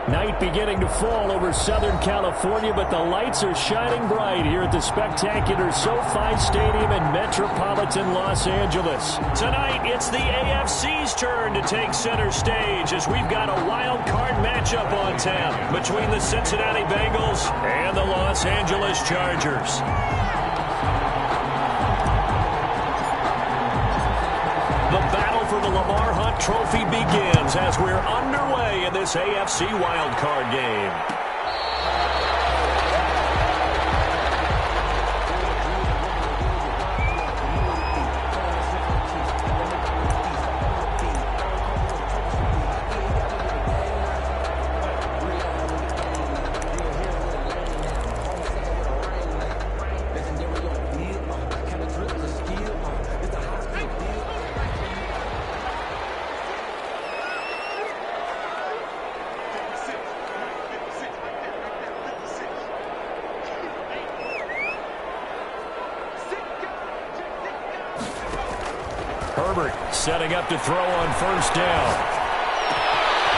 Night beginning to fall over Southern California, but the lights are shining bright here at the spectacular SoFi Stadium in metropolitan Los Angeles. Tonight, it's the AFC's turn to take center stage as we've got a wild card matchup on tap between the Cincinnati Bengals and the Los Angeles Chargers. The battle for the Lamar Hunt Trophy begins as we're underway in this AFC wildcard game. Herbert setting up to throw on first down.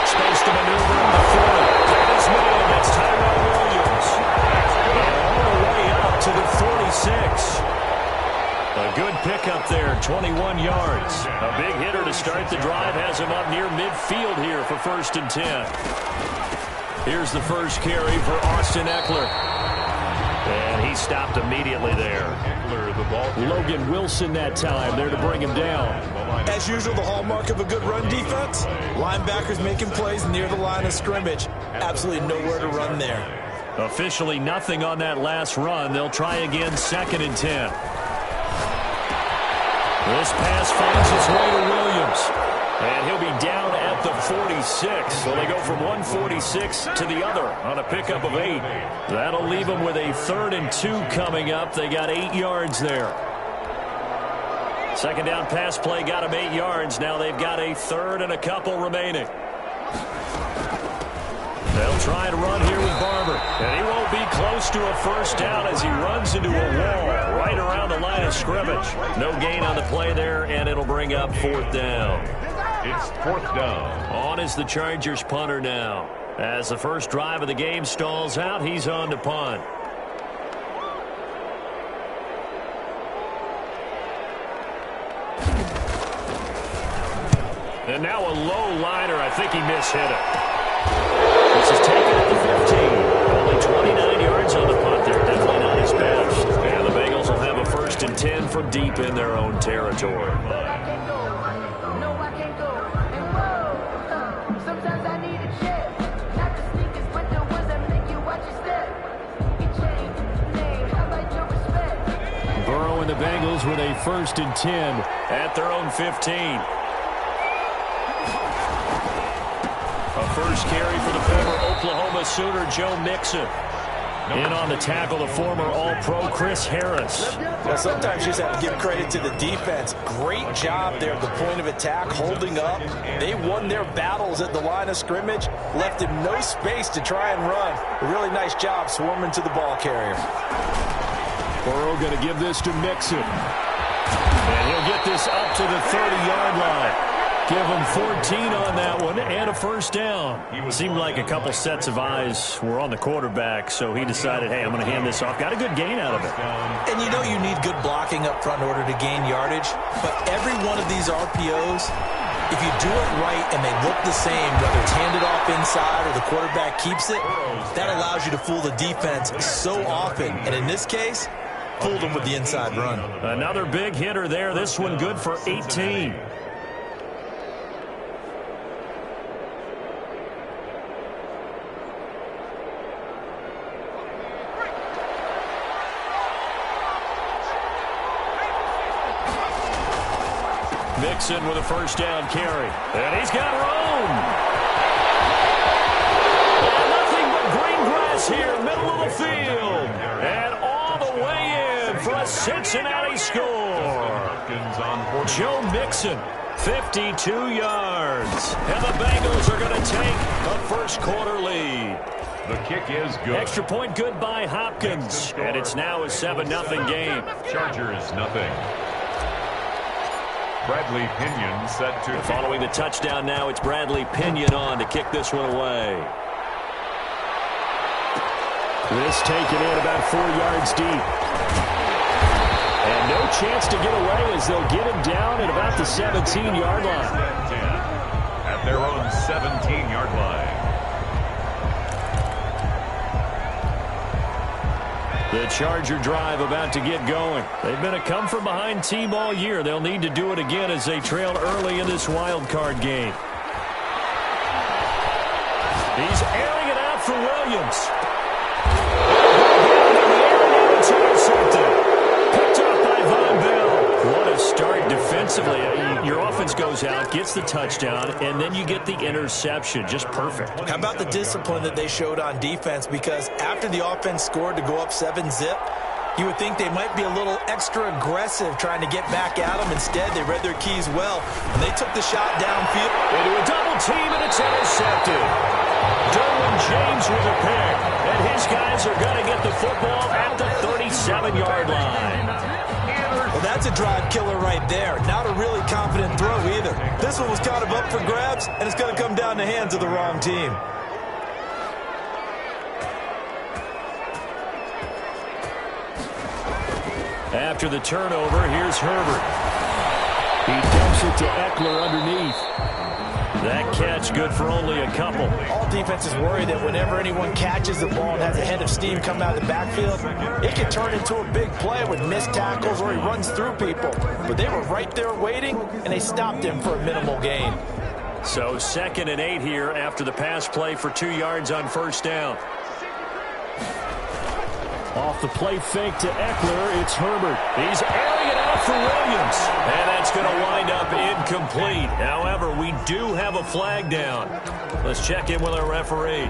Space to maneuver in the front. That is man. That's Tyrell Williams. All the way up to the 46. A good pickup there, 21 yards. A big hitter to start the drive has him up near midfield here for 1st and 10. Here's the first carry for Austin Eckler. And he stopped immediately there. Logan Wilson that time there to bring him down. As usual, the hallmark of a good run defense. Linebackers making plays near the line of scrimmage. Absolutely nowhere to run there. Officially nothing on that last run. They'll try again 2nd and 10. This pass finds its way to Williams. And he'll be down at the 46. So they go from 146 to the other on a pickup of 8. That'll leave them with a 3rd and 2 coming up. They got 8 yards there. Second down pass play got them 8 yards. Now they've got a 3rd and a couple remaining. They'll try to run here with Barber. And he won't be close to a first down as he runs into a wall right around the line of scrimmage. No gain on the play there, and it'll bring up 4th down. It's 4th down. On is the Chargers punter now. As the first drive of the game stalls out, he's on to punt. And now a low liner. I think he mishit it. This is taken at the 15. Only 29 yards on the punt there. Definitely not his best. And the Bengals will have a 1st and 10 from deep in their own territory. Burrow and the Bengals with a 1st and 10 at their own 15. A first carry for the former Oklahoma Sooner, Joe Mixon. In on the tackle, the former All-Pro Chris Harris. Well, sometimes you just have to give credit to the defense. Great job there at the point of attack, holding up. They won their battles at the line of scrimmage, left him no space to try and run. A really nice job swarming to the ball carrier. Burrow going to give this to Mixon. And he'll get this up to the 30-yard line. Give him 14 on that one and a first down. It seemed like a couple sets of eyes were on the quarterback, so he decided, hey, I'm going to hand this off. Got a good gain out of it. And you know you need good blocking up front in order to gain yardage, but every one of these RPOs, if you do it right and they look the same, whether it's handed off inside or the quarterback keeps it, that allows you to fool the defense so often. And in this case, fooled them with the inside run. Another big hitter there. This one good for 18. Mixon with a first down carry. And he's got room. And nothing but green grass here, middle of the field. And all the way in for a Cincinnati score. Joe Mixon, 52 yards. And the Bengals are going to take a first quarter lead. The kick is good. Extra point good by Hopkins. And it's now a 7-0 game. Chargers nothing. Bradley Pinion set to... Following the touchdown now, it's Bradley Pinion on to kick this one away. This taken in about 4 yards deep. And no chance to get away as they'll get him down at about the 17-yard line. At their own 17-yard line. The Charger drive about to get going. They've been a come-from-behind team all year. They'll need to do it again as they trail early in this wild card game. He's airing it out for Williams. It's intercepted. Picked up by Von Bell. What a start defensively. Your offense goes out, gets the touchdown, and then you get the interception. Just perfect. How about the discipline that they showed on defense? Because after the offense scored to go up 7-zip, you would think they might be a little extra aggressive trying to get back at them. Instead, they read their keys well, and they took the shot downfield. Into a double team, and it's intercepted. Derwin James with a pick, and his guys are going to get the football at the 37-yard line. Well, that's a drive killer right there. Not a really confident throw either. This one was kind of up for grabs, and it's going to come down the hands of the wrong team. After the turnover, here's Herbert. He dumps it to Eckler underneath. That catch good for only a couple. All defenses worry that whenever anyone catches the ball and has a head of steam come out of the backfield, it can turn into a big play with missed tackles or he runs through people. But they were right there waiting, and they stopped him for a minimal gain. So 2nd and 8 here after the pass play for 2 yards on first down. Off the play fake to Eckler, it's Herbert. He's airing it out for Williams. And that's going to wind up incomplete. However, we do have a flag down. Let's check in with our referee.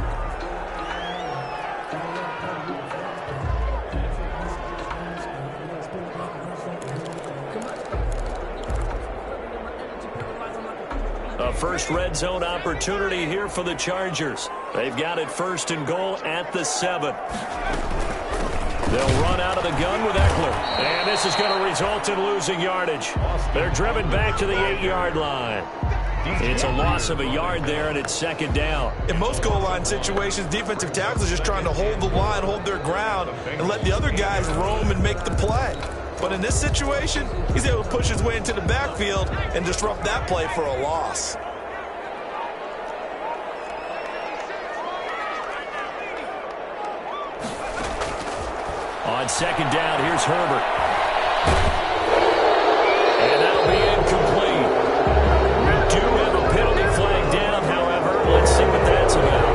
A first red zone opportunity here for the Chargers. They've got it 1st and goal at the 7. They'll run out of the gun with Eckler. And this is going to result in losing yardage. They're driven back to the 8-yard line. It's a loss of a yard there, and it's 2nd down. In most goal line situations, defensive tackles are just trying to hold the line, hold their ground, and let the other guys roam and make the play. But in this situation, he's able to push his way into the backfield and disrupt that play for a loss. On 2nd down, here's Herbert. And that'll be incomplete. We do have a penalty flag down, however. Let's see what that's about.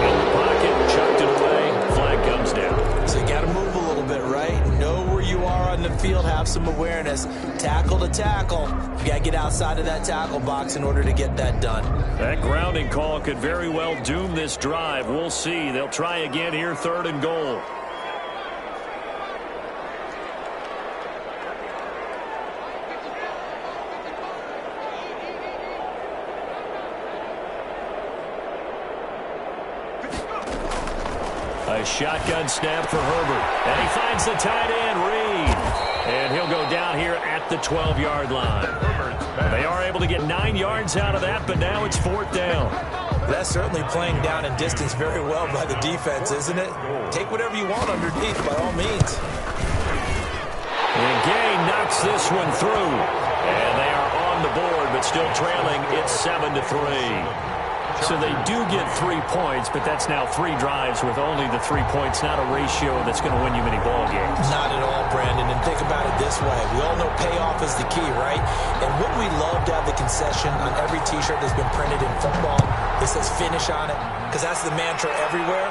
In the pocket, chucked it away, flag comes down. So you got to move a little bit, right? Know where you are on the field, have some awareness. Tackle to tackle. You got to get outside of that tackle box in order to get that done. That grounding call could very well doom this drive. We'll see. They'll try again here, 3rd and goal. A shotgun snap for Herbert. And he finds the tight end, Reed. And he'll go down here at the 12-yard line. They are able to get 9 yards out of that, but now it's 4th down. That's certainly playing down in distance very well by the defense, isn't it? Take whatever you want underneath, by all means. And Gay knocks this one through. And they are on the board, but still trailing. It's 7-3. So they do get 3 points, but that's now 3 drives with only the 3 points, not a ratio that's going to win you many ball games. Not at all, Brandon. And think about it this way. We all know payoff is the key, right? And wouldn't we love to have the concession on every T-shirt that's been printed in football that says finish on it? Because that's the mantra everywhere.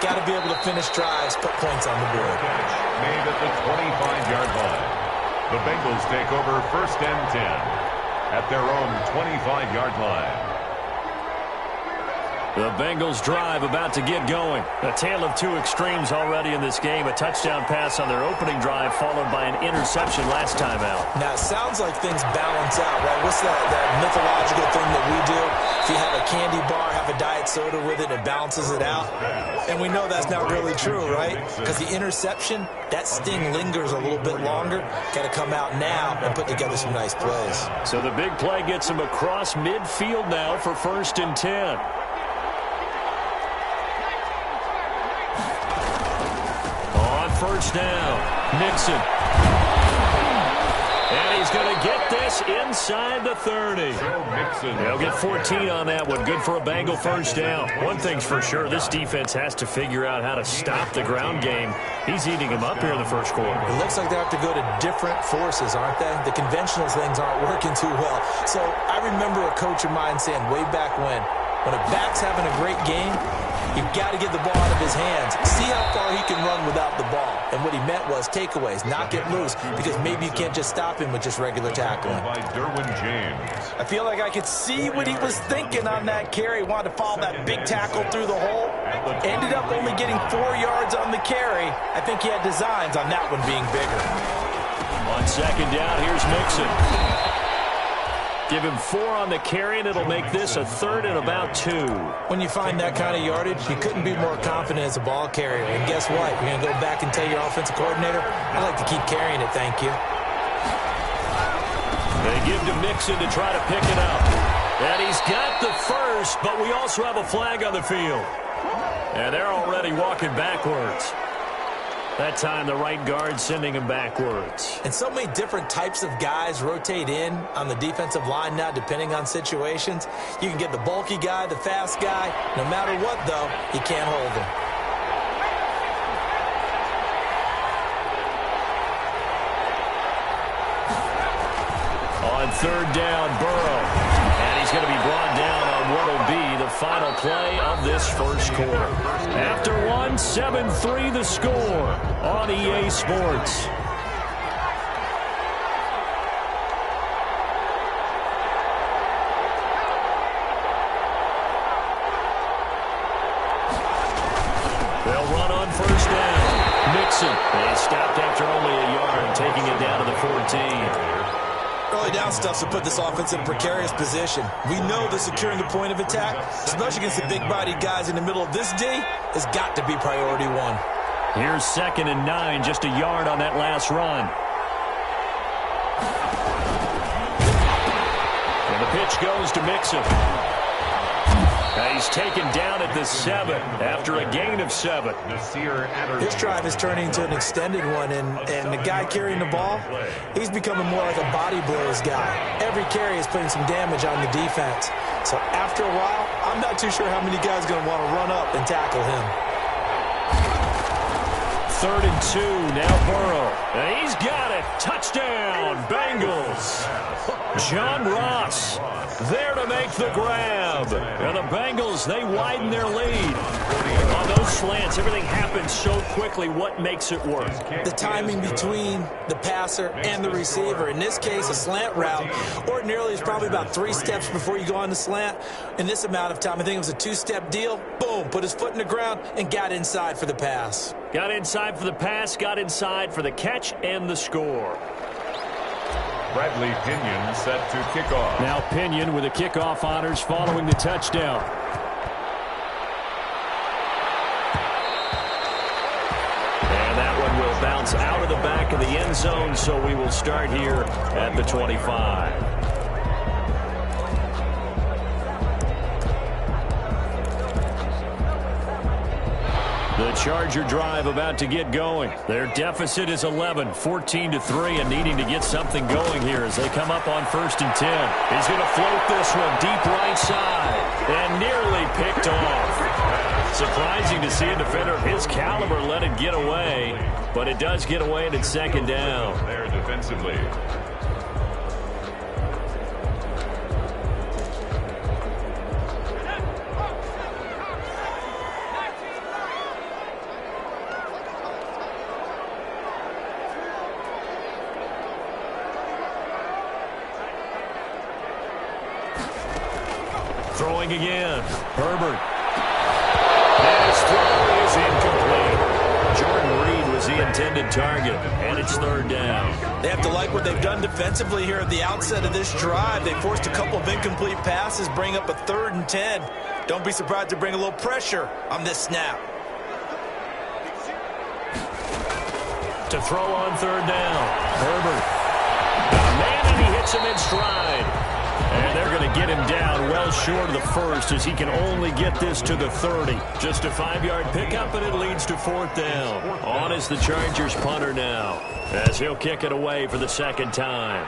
Got to be able to finish drives, put points on the board. Made at the 25-yard line. The Bengals take over 1st and 10 at their own 25-yard line. The Bengals drive about to get going. A tale of 2 extremes already in this game. A touchdown pass on their opening drive followed by an interception last time out. Now, it sounds like things balance out, right? What's that mythological thing that we do? If you have a candy bar, have a diet soda with it, it balances it out. And we know that's not really true, right? Because the interception, that sting lingers a little bit longer. Got to come out now and put together some nice plays. So the big play gets him across midfield now for 1st and 10. first down. Mixon. And he's going to get this inside the 30. They'll get 14 on that one. Good for a Bengal first down. One thing's for sure, this defense has to figure out how to stop the ground game. He's eating him up here in the first quarter. It looks like they have to go to different forces, aren't they? The conventional things aren't working too well. So I remember a coach of mine saying way back when a back's having a great game, you've got to get the ball out of his hands. See how far he can run without the ball. And what he meant was takeaways, not get loose, because maybe you can't just stop him with just regular tackling. By Derwin James. I feel like I could see what he was thinking on that carry. Wanted to follow that big tackle through the hole. Ended up only getting 4 yards on the carry. I think he had designs on that one being bigger. On second down, here's Mixon. Give him 4 on the carry, and it'll make this a 3rd and about 2. When you find that kind of yardage, you couldn't be more confident as a ball carrier. And guess what? You're going to go back and tell your offensive coordinator, I'd like to keep carrying it, thank you. They give to Mixon to try to pick it up. And he's got the first, but we also have a flag on the field. And they're already walking backwards. That time, the right guard sending him backwards. And so many different types of guys rotate in on the defensive line now, depending on situations. You can get the bulky guy, the fast guy. No matter what, though, you can't hold him. On third down, Burrow. And he's going to be brought down on what will be the final play of this first quarter. After one, 7-3 the score on EA Sports. They'll run on first down. Mixon. They stopped after only a yard, taking it down to the 14. Early down stuff to put this offense in a precarious position. We know that securing the point of attack, especially against the big-bodied guys in the middle of this D, has got to be priority 1. Here's 2nd and 9, just a yard on that last run. And the pitch goes to Mixon. He's taken down at the 7 after a gain of 7. This drive is turning into an extended one, and the guy carrying the ball, he's becoming more like a body blows guy. Every carry is putting some damage on the defense. So after a while, I'm not too sure how many guys are going to want to run up and tackle him. 3rd and 2, now Burrow. And he's got it. Touchdown, Bengals. John Ross there to make the grab. And the Bengals, they widen their lead. On those slants, everything happens so quickly. What makes it work? The timing between the passer and the receiver. In this case, a slant route ordinarily is probably about 3 steps before you go on the slant. In this amount of time, I think it was a 2-step deal. Boom, put his foot in the ground and got inside for the pass. Got inside for the pass, got inside for the catch and the score. Bradley Pinion set to kick off. Now Pinion with the kickoff honors following the touchdown. And that one will bounce out of the back of the end zone, so we will start here at the 25. The Charger drive about to get going. Their deficit is 11, 14-3, and needing to get something going here as they come up on 1st and 10. He's going to float this one deep right side and nearly picked off. Surprising to see a defender of his caliber let it get away, but it does get away and it's 2nd down. There defensively. Throwing again. Herbert. And his throw is incomplete. Jordan Reed was the intended target, and it's 3rd down. They have to like what they've done defensively here at the outset of this drive. They forced a couple of incomplete passes, bring up a 3rd and 10. Don't be surprised to bring a little pressure on this snap. To throw on 3rd down. Herbert. Man, and he hits him in stride. And they're going to get him down well short of the first as he can only get this to the 30. Just a 5-yard pickup, and it leads to 4th down. On is the Chargers punter now as he'll kick it away for the second time.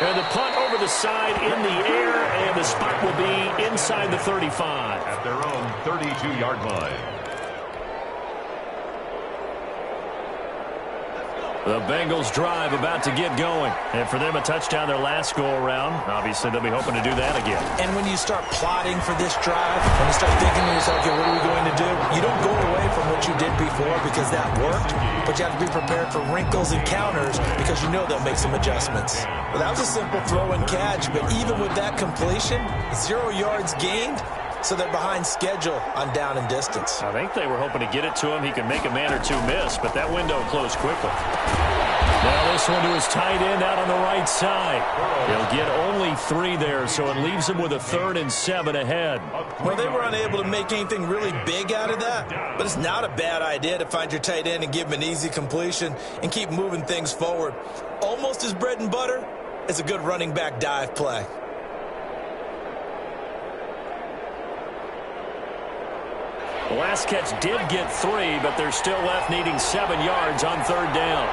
And the punt over the side in the air, and the spot will be inside the 35. At their own 32-yard line. The Bengals drive about to get going. And for them, a touchdown their last go-around. Obviously, they'll be hoping to do that again. And when you start plotting for this drive, when you start thinking to yourself, okay, what are we going to do? You don't go away from what you did before because that worked, but you have to be prepared for wrinkles and counters because you know they'll make some adjustments. Well, that was a simple throw and catch, but even with that completion, 0 yards gained, so they're behind schedule on down and distance. I think they were hoping to get it to him. He could make a man or two miss, but that window closed quickly. Now this one to his tight end out on the right side. He'll get only 3 there, so it leaves him with a 3rd and 7 ahead. Well, they were unable to make anything really big out of that, but it's not a bad idea to find your tight end and give him an easy completion and keep moving things forward. Almost as bread and butter as a good running back dive play. The last catch did get 3, but they're still left needing 7 yards on 3rd down.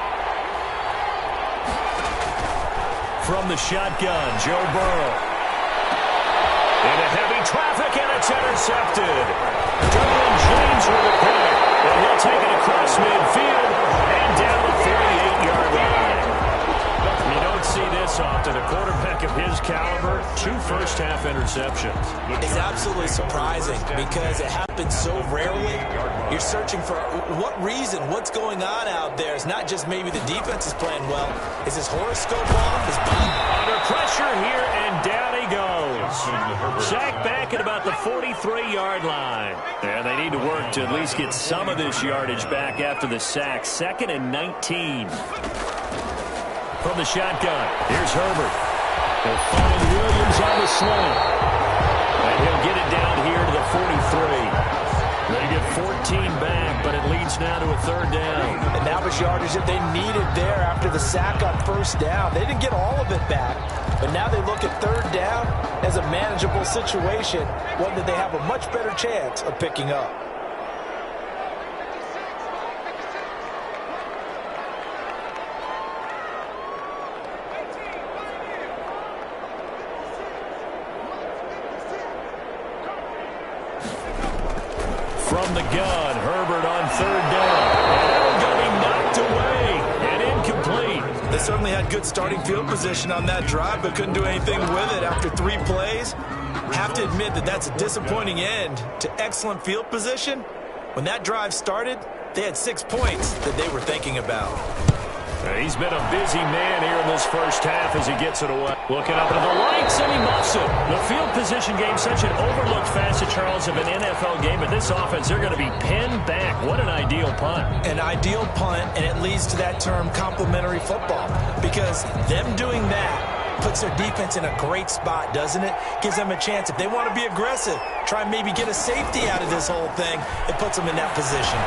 From the shotgun, Joe Burrow. Into heavy traffic, and it's intercepted. Derwin James with the pick. And he'll take it across midfield and down the 48-yard line. You don't see this often. A quarterback of his caliber, 2 first-half interceptions. It's absolutely surprising because it happens so rarely. You're searching for what reason, what's going on out there. It's not just maybe the defense is playing well. Is his horoscope off? Is under pressure here, and down he goes. Sacked back at about the 43-yard line. And they need to work to at least get some of this yardage back after the sack. 2nd and 19. From the shotgun, here's Herbert. They'll find Williams on the slant. And he'll get it down here to the 43. They get 14 back, but it leads now to a 3rd down. And that was yardage that they needed there after the sack on 1st down. They didn't get all of it back, but now they look at 3rd down as a manageable situation, one that they have a much better chance of picking up. From the gun, Herbert on 3rd down. And going to be knocked away and incomplete. They certainly had good starting field position on that drive, but couldn't do anything with it after 3 plays. Have to admit that that's a disappointing end to excellent field position. When that drive started, they had 6 points that they were thinking about. He's been a busy man here in this first half as he gets it away. Looking up into the lights, and he muffs it. The field position game, such an overlooked facet, Charles, of an NFL game. But this offense, they're going to be pinned back. What an ideal punt. An ideal punt, and it leads to that term complementary football. Because them doing that puts their defense in a great spot, doesn't it? Gives them a chance. If they want to be aggressive, try and maybe get a safety out of this whole thing, it puts them in that position.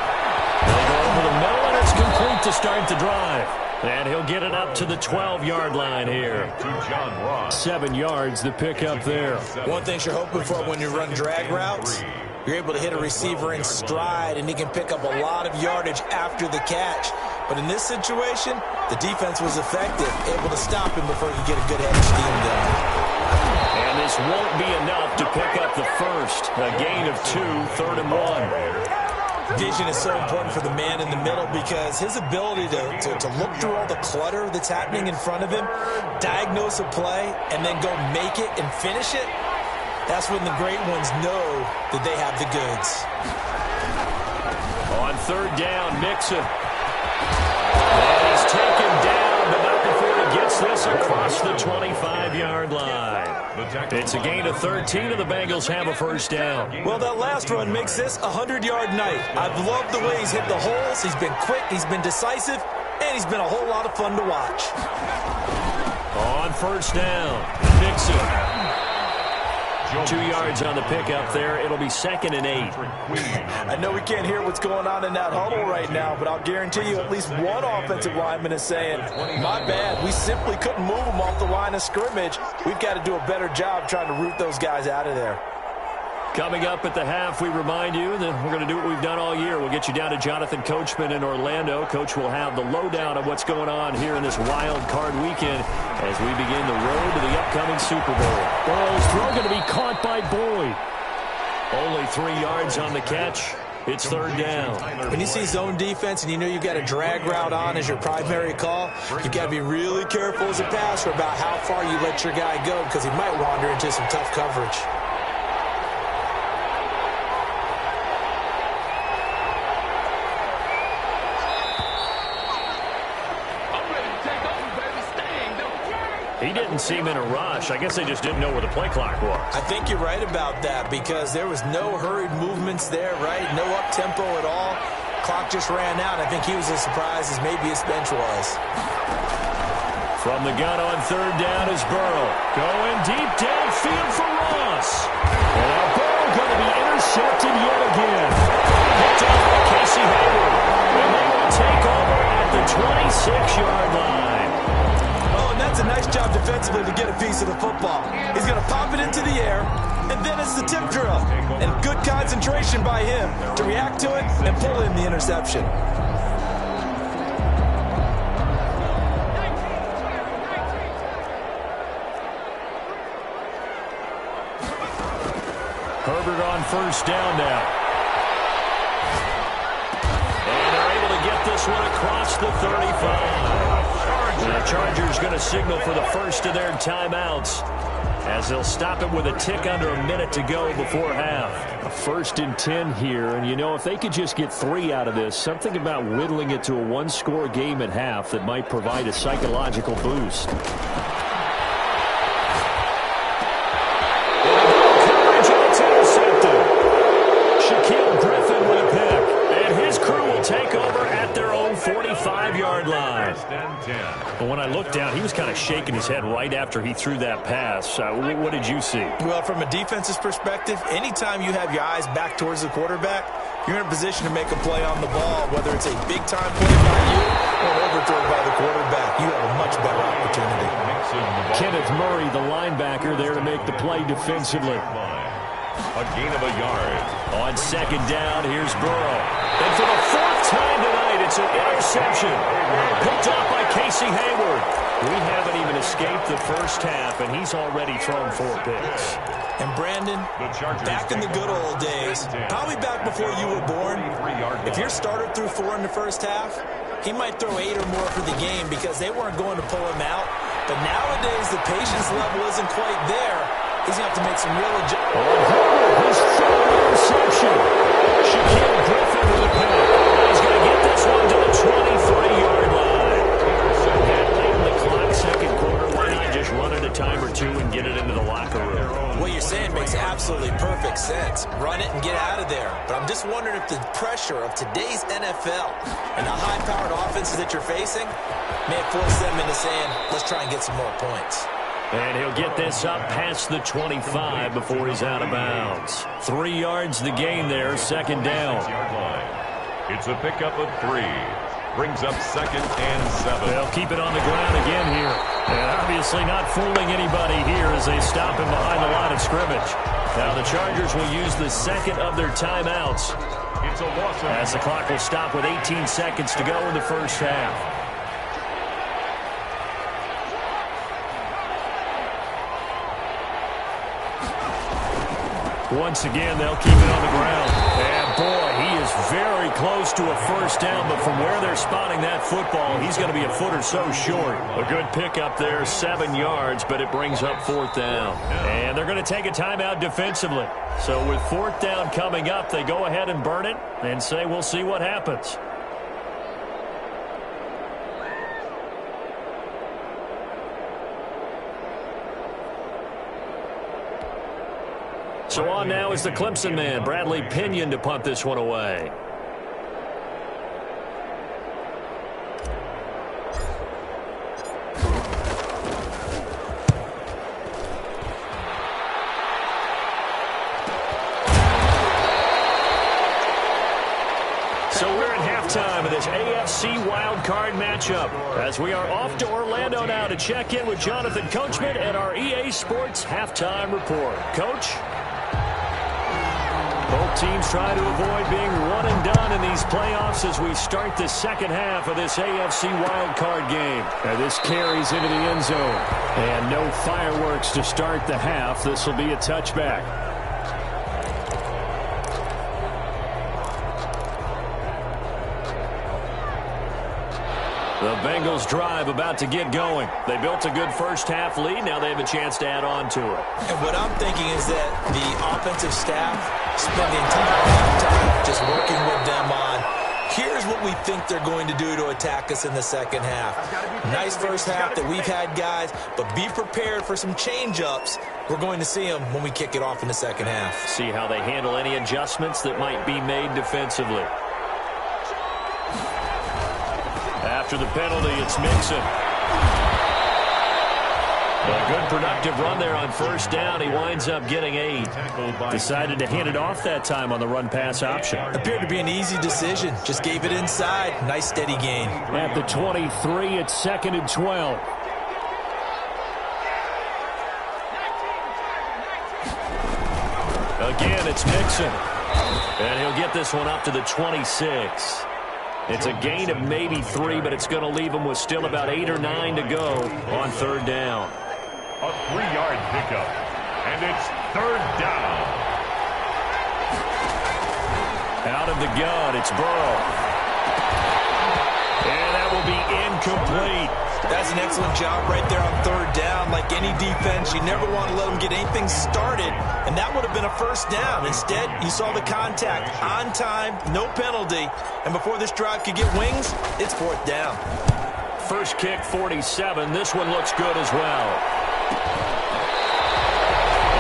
They go over the middle, and it's complete to start the drive. And he'll get it up to the 12-yard line here. 7 yards, the pickup there. One thing you're hoping for when you run drag routes, you're able to hit a receiver in stride, and he can pick up a lot of yardage after the catch. But in this situation, the defense was effective, able to stop him before he could get a good head of steam going. And this won't be enough to pick up the first. A gain of 2, 3rd and 1. Vision is so important for the man in the middle because his ability to look through all the clutter that's happening in front of him, diagnose a play, and then go make it and finish it, that's when the great ones know that they have the goods. On 3rd down, Mixon. And he's taken down, but not before he gets this across the 25-yard line. It's a gain of 13, and the Bengals have a first down. Well, that last run makes this a 100-yard night. I've loved the way he's hit the holes. He's been quick, he's been decisive, and he's been a whole lot of fun to watch. On 1st down, Mixon. 2 yards on the pickup there. It'll be 2nd and 8. I know we can't hear what's going on in that huddle right now, but I'll guarantee you at least one offensive lineman is saying, my bad, we simply couldn't move them off the line of scrimmage. We've got to do a better job trying to root those guys out of there. Coming up at the half, we remind you that we're going to do what we've done all year. We'll get you down to Jonathan Coachman in Orlando. Coach will have the lowdown of what's going on here in this wild card weekend as we begin the road to the upcoming Super Bowl. Burrow's throw going to be caught by Boyd. Only 3 yards on the catch. It's 3rd down. When you see zone defense and you know you've got a drag route on as your primary call, you've got to be really careful as a passer about how far you let your guy go because he might wander into some tough coverage. He didn't seem in a rush. I guess they just didn't know where the play clock was. I think you're right about that because there was no hurried movements there, right? No up-tempo at all. Clock just ran out. I think he was as surprised as maybe his bench was. From the gun on 3rd down is Burrow. Going deep downfield for Ross. And now Burrow going to be intercepted yet again. Picked off by Casey Hayward. And they will take over at the 26-yard line. That's a nice job defensively to get a piece of the football. He's going to pop it into the air, and then it's the tip drill. And good concentration by him to react to it and pull in the interception. Herbert on 1st down now. And they're able to get this one across the 35. The Chargers going to signal for the first of their timeouts as they'll stop it with a tick under a minute to go before half. A 1st and 10 here, and you know, if they could just get 3 out of this, something about whittling it to a 1-score game at half that might provide a psychological boost. Coverage, and it's intercepted. Shaquille Griffin with a pick, and his crew will take over at their own 45-yard line. But when I looked down, he was kind of shaking his head right after he threw that pass. What did you see? Well, from a defense's perspective, anytime you have your eyes back towards the quarterback, you're in a position to make a play on the ball, whether it's a big-time play by you or an overthrow by the quarterback. You have a much better opportunity. Kenneth Murray, the linebacker, there to make the play defensively. A gain of a yard. On 2nd down, here's Burrow. And for the 4th time tonight, it's an interception. Picked off by Casey Hayward. We haven't even escaped the first half, and he's already thrown 4 picks. And Brandon, back in the good old days, probably back before you were born, if your starter threw 4 in the first half, he might throw 8 or more for the game because they weren't going to pull him out. But nowadays, the patience level isn't quite there. He's going to have to make some real adjustments. His 3rd interception. Shaquille Griffin with a pick. He's going to get this one to the 23-yard line. That late in the clock, 2nd quarter, why don't you just run it a time or two and get it into the locker room? What you're saying makes absolutely perfect sense. Run it and get out of there. But I'm just wondering if the pressure of today's NFL and the high-powered offenses that you're facing may have forced them into saying, let's try and get some more points. And he'll get this up past the 25 before he's out of bounds. 3 yards the gain there, 2nd down. It's a pickup of 3. Brings up 2nd and 7. They'll keep it on the ground again here. And obviously not fooling anybody here as they stop him behind the line of scrimmage. Now the Chargers will use the 2nd of their timeouts as the clock will stop with 18 seconds to go in the first half. Once again, they'll keep it on the ground. And boy, he is very close to a first down, but from where they're spotting that football, he's going to be a foot or so short. A good pickup there, 7 yards, but it brings up 4th down. And they're going to take a timeout defensively. So with 4th down coming up, they go ahead and burn it and say, we'll see what happens. So on now is the Clemson man, Bradley Pinion, to punt this one away. AFC wildcard matchup. As we are off to Orlando now to check in with Jonathan Coachman and our EA Sports halftime report. Coach? Both teams try to avoid being one and done in these playoffs as we start the second half of this AFC wildcard game. And this carries into the end zone. And no fireworks to start the half. This will be a touchback. The Bengals drive about to get going. They built a good first half lead. Now they have a chance to add on to it. And what I'm thinking is that the offensive staff spend the entire halftime just working with them on, here's what we think they're going to do to attack us in the second half. Nice first half that we've had, guys, but be prepared for some change-ups. We're going to see them when we kick it off in the second half. See how they handle any adjustments that might be made defensively. After the penalty, it's Mixon. A good productive run there on first down. He winds up getting 8. Decided to hand it off that time on the run-pass option. Appeared to be an easy decision. Just gave it inside. Nice steady gain. At the 23, it's 2nd and 12. Again, it's Mixon. And he'll get this one up to the 26. It's a gain of maybe 3, but it's going to leave him with still about 8 or 9 to go on third down. A 3-yard pickup, and it's third down. Out of the gun, it's Burrow. And that will be incomplete. That's an excellent job right there on third down. Like any defense, you never want to let them get anything started, and that would have been a first down. Instead, you saw the contact on time, no penalty, and before this drive could get wings, it's fourth down. First kick, 47. This one looks good as well.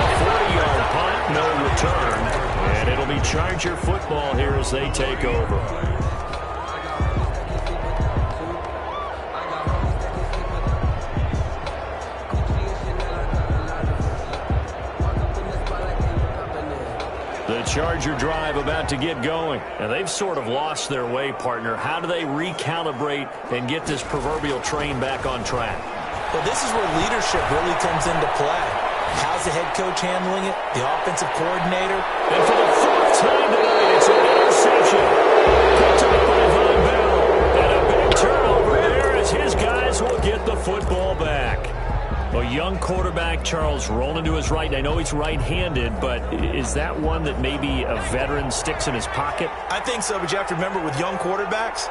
A 40-yard punt, no return, and it'll be Charger football here as they take over. The Charger drive about to get going. And they've sort of lost their way, partner. How do they recalibrate and get this proverbial train back on track? Well, this is where leadership really comes into play. How's the head coach handling it? The offensive coordinator? And for the 4th time tonight, it's an interception. Picked up by Von Bell. And a big turnover there as his guys will get the football back. A young quarterback, Charles, rolling to his right. I know he's right-handed, but is that one that maybe a veteran sticks in his pocket? I think so, but you have to remember with young quarterbacks,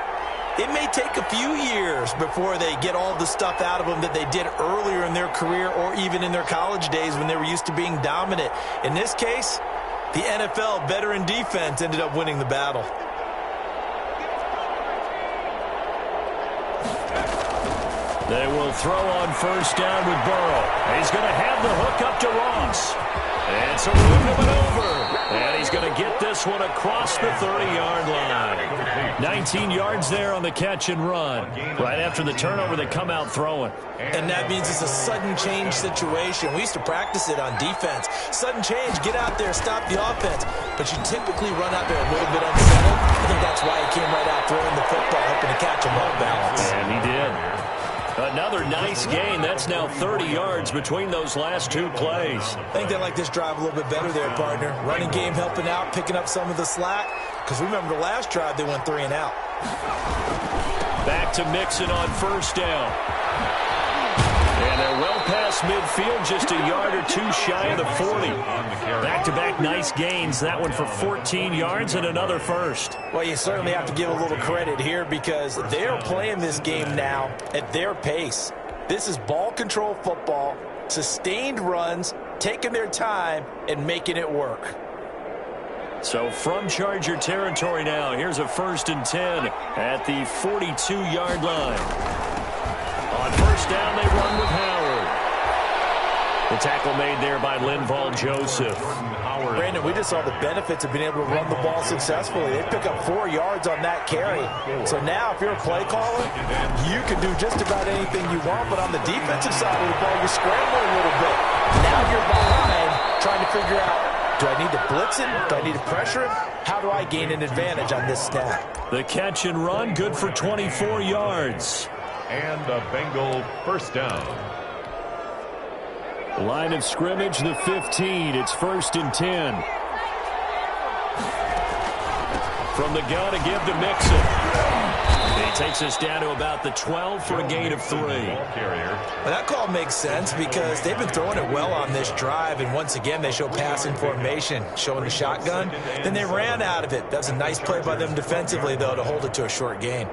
it may take a few years before they get all the stuff out of them that they did earlier in their career or even in their college days when they were used to being dominant. In this case, the NFL veteran defense ended up winning the battle. They will throw on first down with Burrow. He's going to have the hook up to Ross. And so we're moving it over. And he's going to get this one across the 30-yard line. 19 yards there on the catch and run. Right after the turnover, they come out throwing. And that means it's a sudden change situation. We used to practice it on defense. Sudden change, get out there, stop the offense. But you typically run out there a little bit unsettled. I think that's why he came right out throwing the football, hoping to catch him off balance. And he did. Another nice gain. That's now 30 yards between those last 2 plays. I think they like this drive a little bit better there, partner. Running game helping out, picking up some of the slack. Because remember the last drive, they went 3 and out. Back to Mixon on first down. And they're well past midfield, just a yard or 2 shy of the 40. Back-to-back nice gains. That one for 14 yards and another first. Well, you certainly have to give a little credit here because they're playing this game now at their pace. This is ball control football, sustained runs, taking their time, and making it work. So from Charger territory now, here's a 1st and 10 at the 42-yard line. On first down, they run with Howard. The tackle made there by Linval Joseph. Brandon, we just saw the benefits of being able to run the ball successfully. They pick up 4 yards on that carry. So now, if you're a play caller, you can do just about anything you want. But on the defensive side of the ball, you're scrambling a little bit. Now you're behind, trying to figure out Do I need to blitz him? Do I need to pressure him? How do I gain an advantage on this snap? The catch and run, good for 24 yards. And a Bengal first down. Line of scrimmage, the 15. It's 1st and 10. From the gun to give to Mixon. He takes us down to about the 12 for a gain of 3. Well, that call makes sense because they've been throwing it well on this drive, and once again they show passing formation, showing the shotgun. Then they ran out of it. That was a nice play by them defensively, though, to hold it to a short gain.